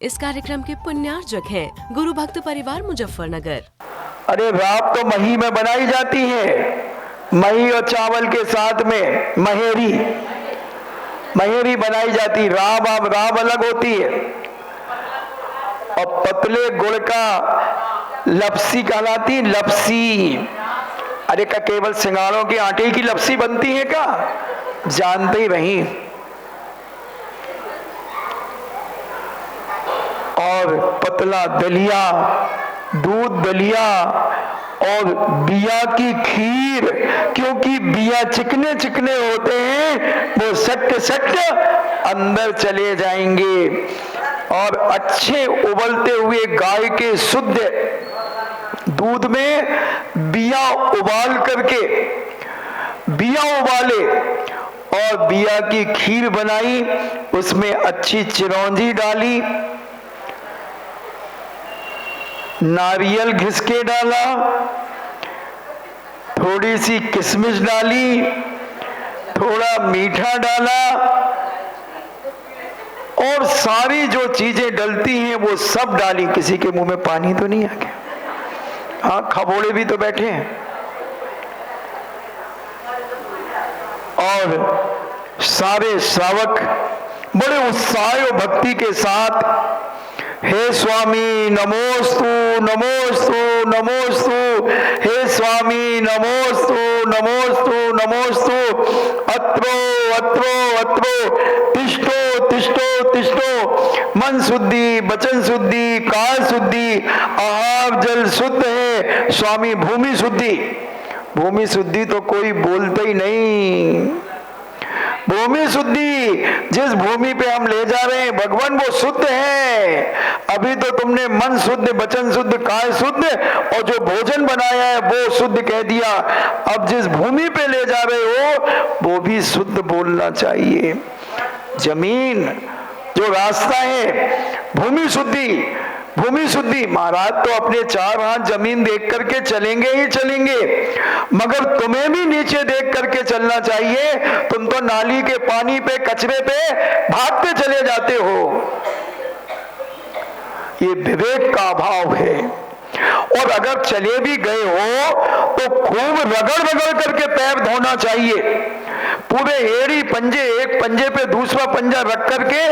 इस कार्यक्रम के पुण्यार्जक हैं गुरु भक्त परिवार मुजफ्फरनगर। अरे राब तो मही में बनाई जाती है, मही और चावल के साथ में महेरी बनाई जाती। राब अलग होती है और पतले गुड़ का लपसी कहलाती। लपसी अरे का केवल सिंगारों के आटे की लपसी बनती है क्या? जानते ही नहीं। और पतला दलिया, दूध दलिया और बिया की खीर, क्योंकि बिया चिकने चिकने होते हैं, वो सट अंदर चले जाएंगे। और अच्छे उबलते हुए गाय के शुद्ध दूध में बिया उबाल करके बिया उबाले और बिया की खीर बनाई, उसमें अच्छी चिरौंजी डाली, नारियल घिस के डाला, थोड़ी सी किशमिश डाली, थोड़ा मीठा डाला और सारी जो चीजें डलती हैं वो सब डाली। किसी के मुंह में पानी तो नहीं आ गया? हाँ, खबोड़े भी तो बैठे हैं। और सारे श्रावक बड़े उत्साह और भक्ति के साथ, हे स्वामी नमोस्तु नमोस्तु नमोस्तु, हे स्वामी नमोस्तु नमोस्तु नमोस्तु, अत्रो अत्रो अत्रो, तिष्ठो तिष्ठो तिष्ठो, मन शुद्धि, वचन शुद्धि, काल शुद्धि, आहार जल शुद्ध है। स्वामी भूमि शुद्धि, भूमि शुद्धि तो कोई बोलते ही नहीं। भूमि शुद्धि, जिस भूमि पे हम ले जा रहे हैं भगवान, वो शुद्ध है। अभी तो तुमने मन शुद्ध, वचन शुद्ध, काय शुद्ध और जो भोजन बनाया है वो शुद्ध कह दिया। अब जिस भूमि पे ले जा रहे हो वो भी शुद्ध बोलना चाहिए। जमीन जो रास्ता है, भूमि शुद्धि, भूमि शुद्धि। महाराज तो अपने 4 हाथ जमीन देख करके चलेंगे ही चलेंगे, मगर तुम्हें भी नीचे देख करके चलना चाहिए। तुम तो नाली के पानी पे, कचरे पे भागते चले जाते हो। ये विवेक का अभाव है। और अगर चले भी गए हो तो खूब रगड़ करके पैर धोना चाहिए। पूरे एड़ी पंजे, एक पंजे पे दूसरा पंजा रख करके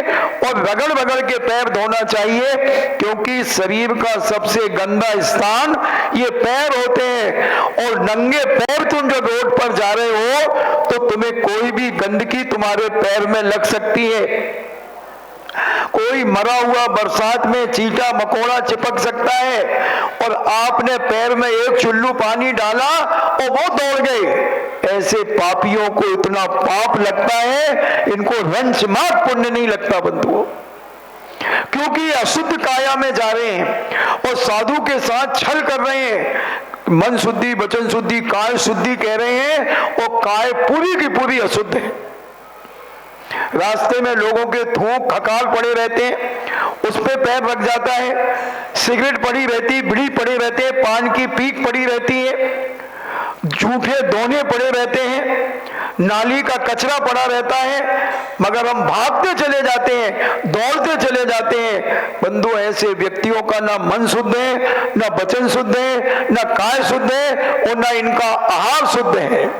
और रगड़ के पैर धोना चाहिए, क्योंकि शरीर का सबसे गंदा स्थान ये पैर होते हैं। और नंगे पैर तुम जो रोड पर जा रहे हो तो तुम्हें कोई भी गंदगी तुम्हारे पैर में लग सकती है। कोई मरा हुआ बरसात में चींटा मकोड़ा चिपक सकता है और आपने पैर में एक चुल्लू पानी डाला और वो दौड़ गए। ऐसे पापियों को इतना पाप लगता है, इनको रंच मात्र पुण्य नहीं लगता बंधुओं, क्योंकि अशुद्ध काया में जा रहे हैं और साधु के साथ छल कर रहे हैं। मन शुद्धि, वचन शुद्धि, काय शुद्धि कह रहे हैं और काय पूरी की पूरी अशुद्ध है। रास्ते में लोगों के थूक खकाल पड़े रहते हैं, उस पे पैर रख जाता है। सिगरेट पड़ी रहती, बीड़ी पड़े रहते हैं, पान की पीक पड़ी रहती है, जूठे दोने पड़े रहते हैं, नाली का कचरा पड़ा रहता है, मगर हम भागते चले जाते हैं, दौड़ते चले जाते हैं। बंधु, ऐसे व्यक्तियों का ना मन शुद्ध है, ना वचन शुद्ध है, ना काय शुद्ध है और ना इनका आहार शुद्ध है।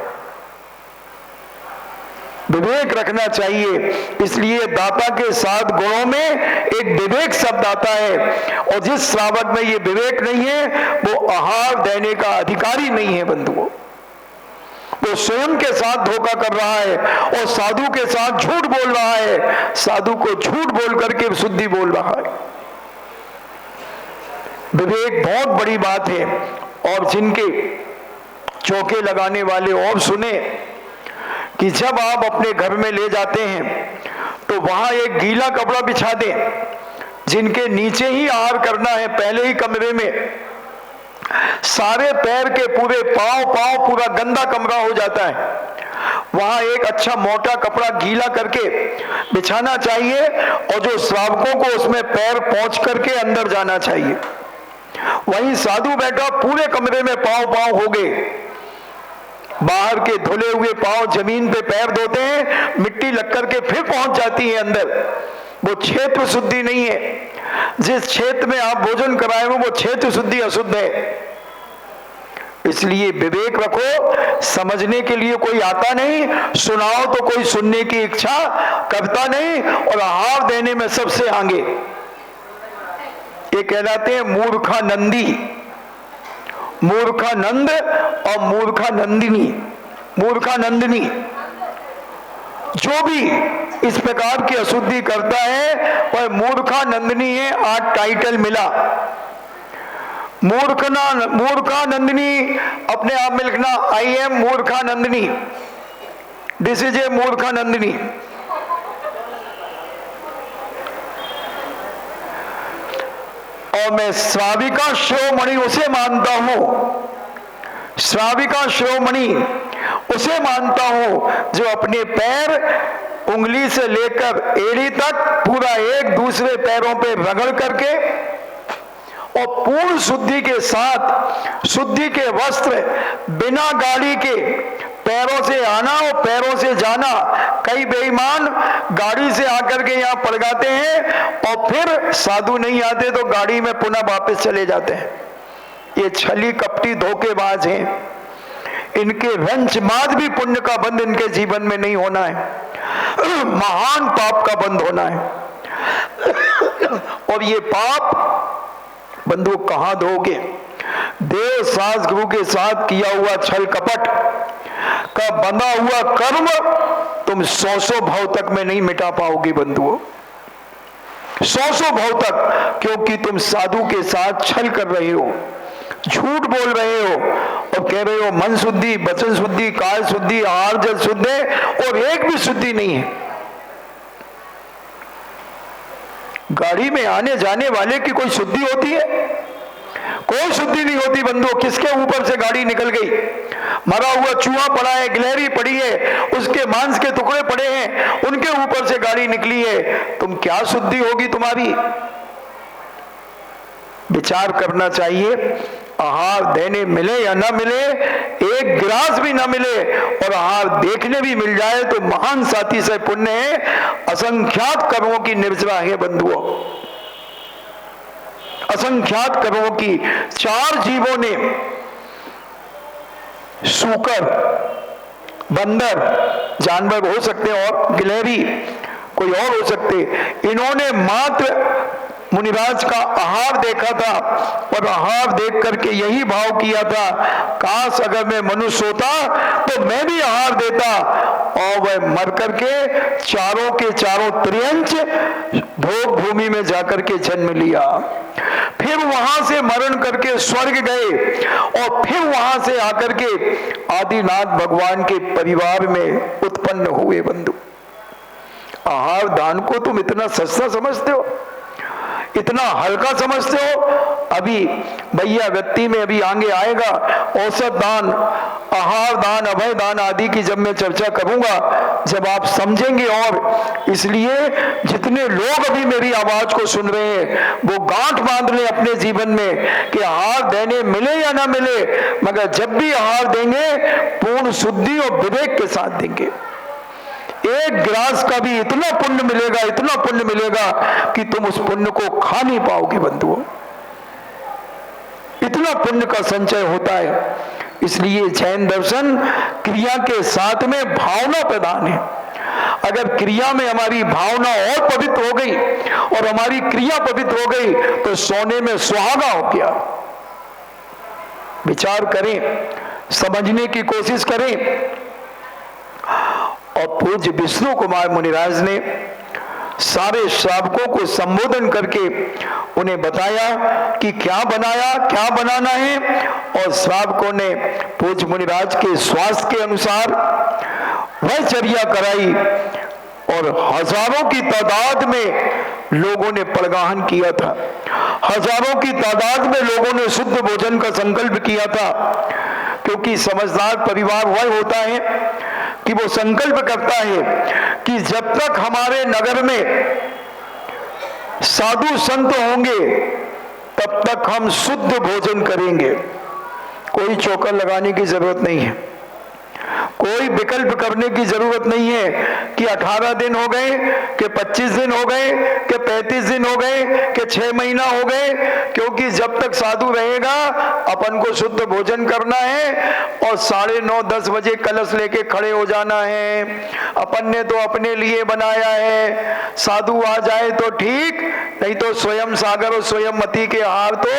विवेक रखना चाहिए। इसलिए दाता के 7 गुणों में एक विवेक शब्द आता है, और जिस श्रावक में ये विवेक नहीं है वो आहार देने का अधिकारी नहीं है बंधुओं। वो स्वयं के साथ धोखा कर रहा है और साधु के साथ झूठ बोल रहा है, साधु को झूठ बोल करके शुद्धि बोल रहा है। विवेक बहुत बड़ी बात है। और जिनके चौके लगाने वाले और सुने कि जब आप अपने घर में ले जाते हैं तो वहां एक गीला कपड़ा बिछा दें। जिनके नीचे ही आहार करना है, पहले ही कमरे में सारे पैर के पूरे पांव पूरा गंदा कमरा हो जाता है, वहां एक अच्छा मोटा कपड़ा गीला करके बिछाना चाहिए और जो श्रावकों को उसमें पैर पहुंच करके अंदर जाना चाहिए। वहीं साधु बैठा, पूरे कमरे में पांव हो गए, बाहर के धुले हुए पांव जमीन पे पैर धोते हैं, मिट्टी लग करके फिर पहुंच जाती है अंदर। वो क्षेत्र शुद्धि नहीं है। जिस क्षेत्र में आप भोजन कराए हो वो क्षेत्र शुद्धि अशुद्ध है। इसलिए विवेक रखो, समझने के लिए कोई आता नहीं, सुनाओ तो कोई सुनने की इच्छा करता नहीं, और आहार देने में सबसे आगे। ये कहलाते हैं मूर्खानंदी, मूर्खानंद और मूर्खानंदिनी। मूर्खानंदिनी जो भी इस प्रकार की अशुद्धि करता है वह मूर्खानंदिनी है। आज टाइटल मिला मूर्खानंदिनी, अपने आप में लिखना, I am Murkhanandini, this is a Murkhanandini. और मैं श्राविका शिरोमणि उसे मानता हूं, श्राविका शिरोमणि उसे मानता हूं जो अपने पैर उंगली से लेकर एड़ी तक पूरा एक दूसरे पैरों पे रगड़ करके और पूर्ण शुद्धि के साथ, शुद्धि के वस्त्र, बिना गाड़ी के पैरों से आना और पैरों से जाना। कई बेईमान गाड़ी से आकर के यहाँ पड़ जाते हैं और फिर साधु नहीं आते तो गाड़ी में पुनः वापस चले जाते हैं। ये छली कपटी धोखेबाज हैं। इनके रंच माद भी पुण्य का बंध इनके जीवन में नहीं होना है, महान पाप का बंध होना है। और ये पाप बंधु कहां दोगे? देव सास गुरु के साथ किया हुआ छल कपट का बंधा हुआ कर्म तुम 100 भाव तक में नहीं मिटा पाओगे बंधुओं, 100 भाव तक, क्योंकि तुम साधु के साथ छल कर रहे हो, झूठ बोल रहे हो और कह रहे हो मन शुद्धि, वचन शुद्धि, काल शुद्धि, आहार जल शुद्ध है, और एक भी शुद्धि नहीं है। गाड़ी में आने जाने वाले की कोई शुद्धि होती है? कोई शुद्धि नहीं होती बंधुओं। किसके ऊपर से गाड़ी निकल गई? मरा हुआ चूहा पड़ा है, गिलहरी पड़ी है, उसके मांस के टुकड़े पड़े हैं, उनके ऊपर से गाड़ी निकली है, तुम क्या शुद्धि होगी तुम्हारी? विचार करना चाहिए। आहार देने मिले या ना मिले, एक गिलास भी ना मिले और आहार देखने भी मिल जाए तो महान साथी से पुण्य है, असंख्यात कर्मों की निर्जरा है बंधुओं, असंख्यात कर्मों की। 4 जीवों ने, सूकर, बंदर, जानवर हो सकते और गिलहरी कोई और हो सकते, इन्होंने मात्र मुनिराज का आहार देखा था और आहार देख करके यही भाव किया था, काश अगर मैं मनुष्य होता तो मैं भी आहार देता, और वह मर करके चारों के चारों त्रियंच भोग भूमि में जाकर के जन्म लिया। फिर वहां से मरण करके स्वर्ग गए और फिर वहां से आकर के आदिनाथ भगवान के परिवार में उत्पन्न हुए बंधु। आहार दान को तुम इतना सस्ता समझते हो, इतना हल्का समझते हो? अभी भैया व्यक्ति में अभी आगे आएगा औसत दान, आहार दान, अभय दान आदि की जब मैं चर्चा करूंगा, जब आप समझेंगे। और इसलिए जितने लोग अभी मेरी आवाज को सुन रहे हैं वो गांठ बांध लें अपने जीवन में कि आहार देने मिले या ना मिले, मगर जब भी आहार देंगे पूर्ण शुद्धि और विवेक के साथ देंगे। एक गिलास का भी इतना पुण्य मिलेगा, इतना पुण्य मिलेगा कि तुम उस पुण्य को खा नहीं पाओगे बंधुओं, इतना पुण्य का संचय होता है। इसलिए जैन दर्शन क्रिया के साथ में भावना प्रधान है। अगर क्रिया में हमारी भावना और पवित्र हो गई और हमारी क्रिया पवित्र हो गई तो सोने में सुहागा हो गया। विचार करें, समझने की कोशिश करें। और पूज्य विष्णु कुमार मुनिराज ने सारे श्रावकों को संबोधन करके उन्हें बताया कि क्या बनाया, क्या बनाना है, और श्रावकों ने पूज्य मुनिराज के स्वास्थ्य के अनुसार वह चर्या कराई और हजारों की तादाद में लोगों ने पड़गाहन किया था, हजारों की तादाद में लोगों ने शुद्ध भोजन का संकल्प किया था। क्योंकि समझदार परिवार वह होता है कि वो संकल्प करता है कि जब तक हमारे नगर में साधु संत होंगे तब तक हम शुद्ध भोजन करेंगे, कोई चौकर लगाने की जरूरत नहीं है। कोई विकल्प करने की जरूरत नहीं है कि 18 दिन हो गए, कि 25 दिन हो गए, कि 35 दिन हो गए, कि 6 महीना हो गए, क्योंकि जब तक साधु रहेगा अपन को शुद्ध भोजन करना है और 9:30-10 बजे कलश लेके खड़े हो जाना है। अपन ने तो अपने लिए बनाया है, साधु आ जाए तो ठीक, नहीं तो स्वयं सागर और स्वयं मती के हार तो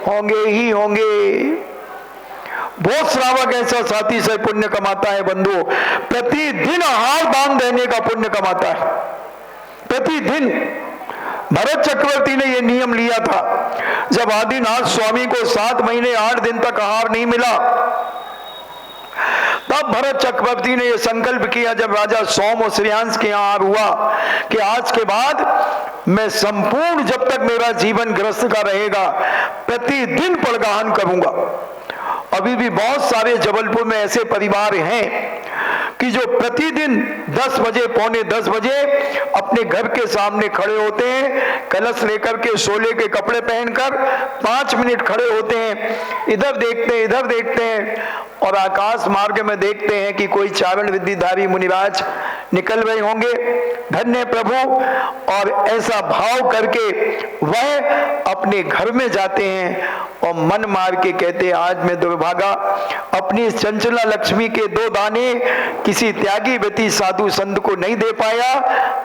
होंगे ही होंगे। बहुत श्रावक ऐसा साथी से पुण्य कमाता है बंधुओं, प्रतिदिन आहार दान देने का पुण्य कमाता है, प्रतिदिन। भरत चक्रवर्ती ने यह नियम लिया था। जब आदिनाथ स्वामी को 7 महीने 8 दिन तक आहार नहीं मिला, तब भरत चक्रवर्ती ने यह संकल्प किया, जब राजा सोम और श्रेयांश के आहार हुआ, कि आज के बाद मैं संपूर्ण, जब तक मेरा जीवन गृहस्थ का रहेगा, प्रतिदिन पड़गाहन करूंगा। अभी भी बहुत सारे जबलपुर में ऐसे परिवार हैं कि जो प्रतिदिन 10 बजे, पौने 10 बजे अपने घर के सामने खड़े होते हैं, कलश लेकर के, शोले के कपड़े पहनकर 5 मिनट खड़े होते हैं, इधर देखते हैं, इधर देखते हैं, और आकाश मार्ग में देखते हैं कि कोई चारण विद्याधारी मुनिराज निकल रहे होंगे, धन्य प्रभु, और ऐसा भाव करके वह अपने घर में जाते हैं और मन मार के कहते हैं, आज मैं दुर्भागा अपनी चंचला लक्ष्मी के 2 दाने किसी त्यागी व्यती साधु संत को नहीं दे पाया।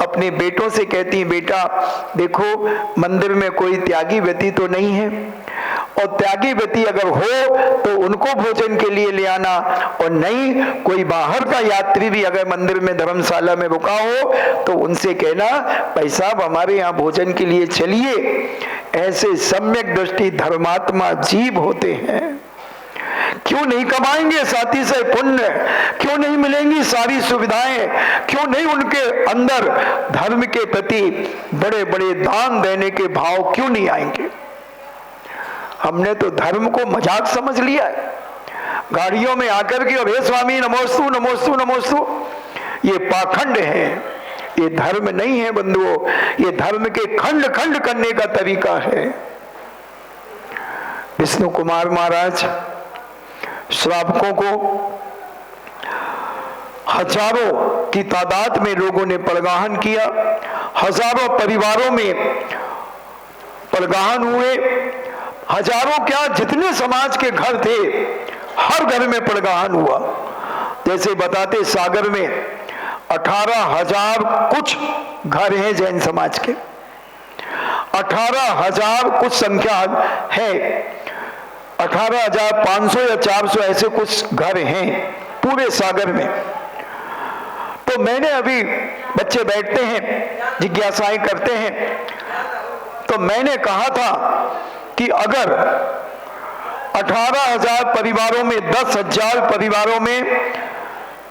अपने बेटों से कहती हैं, बेटा देखो मंदिर में कोई त्यागी व्यती तो नहीं है, और त्यागी व्यती अगर हो तो उनको भोजन के लिए ले आना, और नहीं कोई बाहर का यात्री भी अगर मंदिर में धर्मशाला में रुका हो तो उनसे कहना, भाई साहब हमारे यहाँ भोजन के लिए चलिए। ऐसे सम्यक दृष्टि धर्मात्मा जीव होते हैं। क्यों नहीं कमाएंगे साथी से पुण्य, क्यों नहीं मिलेंगी सारी सुविधाएं, क्यों नहीं उनके अंदर धर्म के प्रति बड़े बड़े दान देने के भाव क्यों नहीं आएंगे? हमने तो धर्म को मजाक समझ लिया है। गाड़ियों में आकर के, हे स्वामी नमोस्तु नमोस्तु नमोस्तु, ये पाखंड है, ये धर्म नहीं है बंधुओं, ये धर्म के खंड खंड करने का तरीका है। विष्णु कुमार महाराज श्रावकों को हजारों की तादाद में लोगों ने पड़गाहन किया, हजारों परिवारों में पड़गाहन हुए, हजारों क्या जितने समाज के घर थे हर घर में पड़गाहन हुआ। जैसे बताते सागर में 18,000 कुछ घर हैं जैन समाज के, 18,000 कुछ संख्या है, 18,500 या 400 ऐसे कुछ घर हैं पूरे सागर में। तो मैंने अभी, बच्चे बैठते हैं जिज्ञासाएं करते हैं, तो मैंने कहा था कि अगर 18,000 परिवारों में 10,000 परिवारों में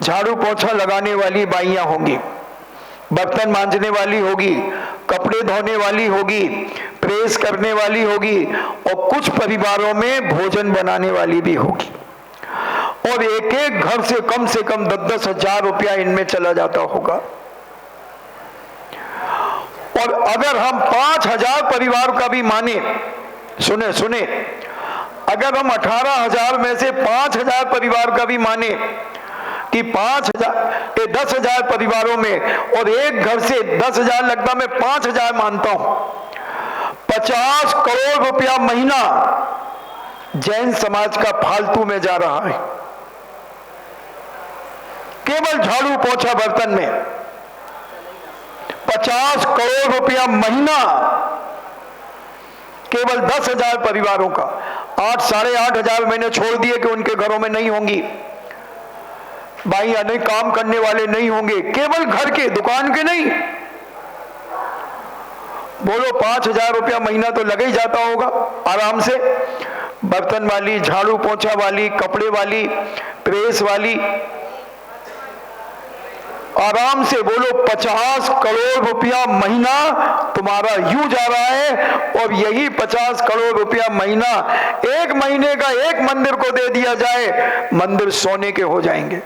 झाड़ू पोछा लगाने वाली बाइयां होंगी, बर्तन मांजने वाली होगी, कपड़े धोने वाली होगी, प्रेस करने वाली होगी, और कुछ परिवारों में भोजन बनाने वाली भी होगी, और एक एक घर से कम 10-10 हजार रुपया इनमें चला जाता होगा। और अगर हम 5,000 परिवार का भी माने, सुने सुने, अगर हम 18,000 में से 5,000 परिवार का भी माने कि 10,000 परिवारों में, और एक घर से 10,000 लगता, मैं 5,000 मानता हूं, 50 करोड़ रुपया महीना जैन समाज का फालतू में जा रहा है, केवल झाड़ू पोछा बर्तन में 50 करोड़ रुपया महीना, केवल 10,000 परिवारों का। 8-8,500 मैंने छोड़ दिए कि उनके घरों में नहीं होंगी बाइयां, नहीं काम करने वाले नहीं होंगे, केवल घर के, दुकान के नहीं। बोलो 5,000 रुपया महीना तो लग ही जाता होगा आराम से, बर्तन वाली, झाड़ू पोछा वाली, कपड़े वाली, प्रेस वाली, आराम से बोलो 50 करोड़ रुपया महीना तुम्हारा यूं जा रहा है। और यही 50 करोड़ रुपया महीना एक महीने का एक मंदिर को दे दिया जाए, मंदिर सोने के हो जाएंगे।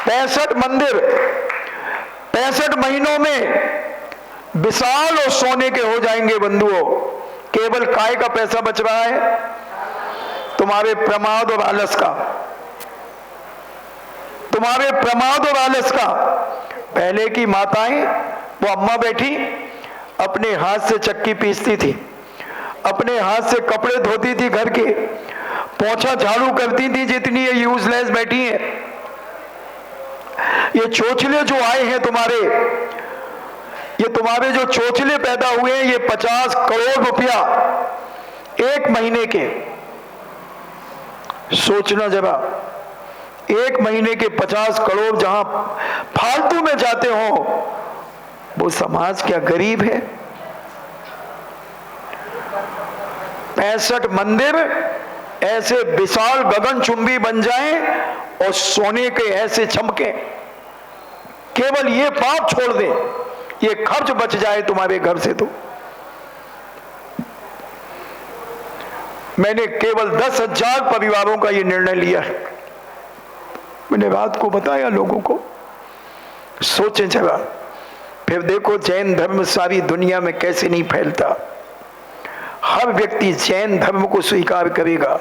65 मंदिर 65 महीनों में विशाल और सोने के हो जाएंगे बंधुओं। केवल काय का पैसा बच रहा है? तुम्हारे प्रमाद और आलस का। तुम्हारे प्रमाद और आलस का। पहले की माताएं, वो अम्मा बैठी अपने हाथ से चक्की पीसती थी, अपने हाथ से कपड़े धोती थी, घर के पोछा झाड़ू करती थी, जितनी ये यूजलेस बैठी हैं। ये चोचले जो आए हैं तुम्हारे, ये तुम्हारे जो चोचले पैदा हुए हैं, ये 50 करोड़ रुपया एक महीने के, सोचना जरा, एक महीने के 50 करोड़ जहां फालतू में जाते हो, वो समाज क्या गरीब है? 65 मंदिर ऐसे विशाल गगनचुंबी बन जाएं और सोने के ऐसे चमके, केवल ये पाप छोड़ दे, ये खर्च बच जाए तुम्हारे घर से। तो मैंने केवल 10,000 परिवारों का ये निर्णय लिया है। मैंने रात को बताया लोगों को, सोचें जरा, फिर देखो जैन धर्म सारी दुनिया में कैसे नहीं फैलता। हर व्यक्ति जैन धर्म को स्वीकार करेगा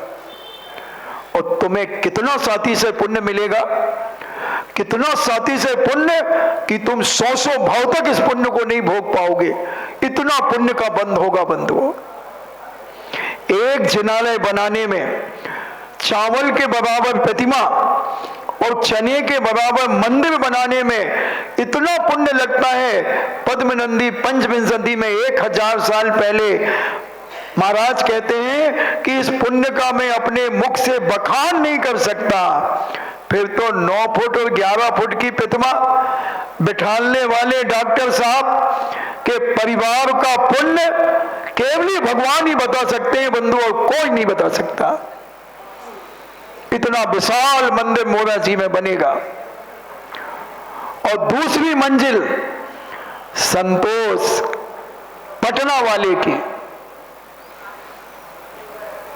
और तुम्हें कितना साथी से पुण्य मिलेगा, कितना साथी से पुण्य कि तुम 100 भाव तक इस पुण्य को नहीं भोग पाओगे। इतना पुण्य का बंद होगा बंधुओं। एक जिनालय बनाने में चावल के बराबर प्रतिमा और चने के बराबर मंदिर बनाने में इतना पुण्य लगता है। पद्मनंदी पंचविंशति में 1000 साल पहले महाराज कहते हैं कि इस पुण्य का मैं अपने मुख से बखान नहीं कर सकता। फिर तो 9 फुट और 11 फुट की प्रतिमा बिठाने वाले डॉक्टर साहब के परिवार का पुण्य केवल भगवान ही बता सकते हैं बंधु, और कोई नहीं बता सकता। इतना विशाल मंदिर मोराजी में बनेगा। और दूसरी मंजिल संतोष पटना वाले की,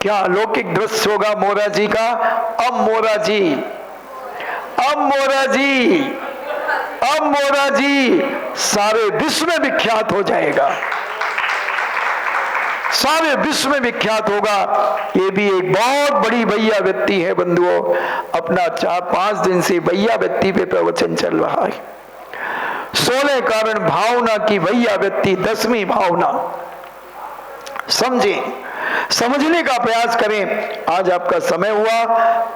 क्या अलौकिक दृश्य होगा मोराजी का। अब मोराजी, अब मोराजी, अब मोराजी सारे विश्व में विख्यात हो जाएगा, सारे विश्व में विख्यात होगा। ये भी एक बहुत बड़ी भैया व्यक्ति है बंधुओं। अपना 4-5 दिन से भैया व्यक्ति पे प्रवचन चल रहा है। 16 कारण भावना की भैया व्यक्ति 10वीं भावना। समझें, समझने का प्रयास करें। आज आपका समय हुआ,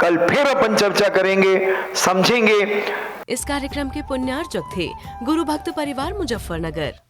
कल फिर अपन चर्चा करेंगे, समझेंगे। इस कार्यक्रम के पुण्यार्चक थे गुरु भक्त परिवार मुजफ्फरनगर।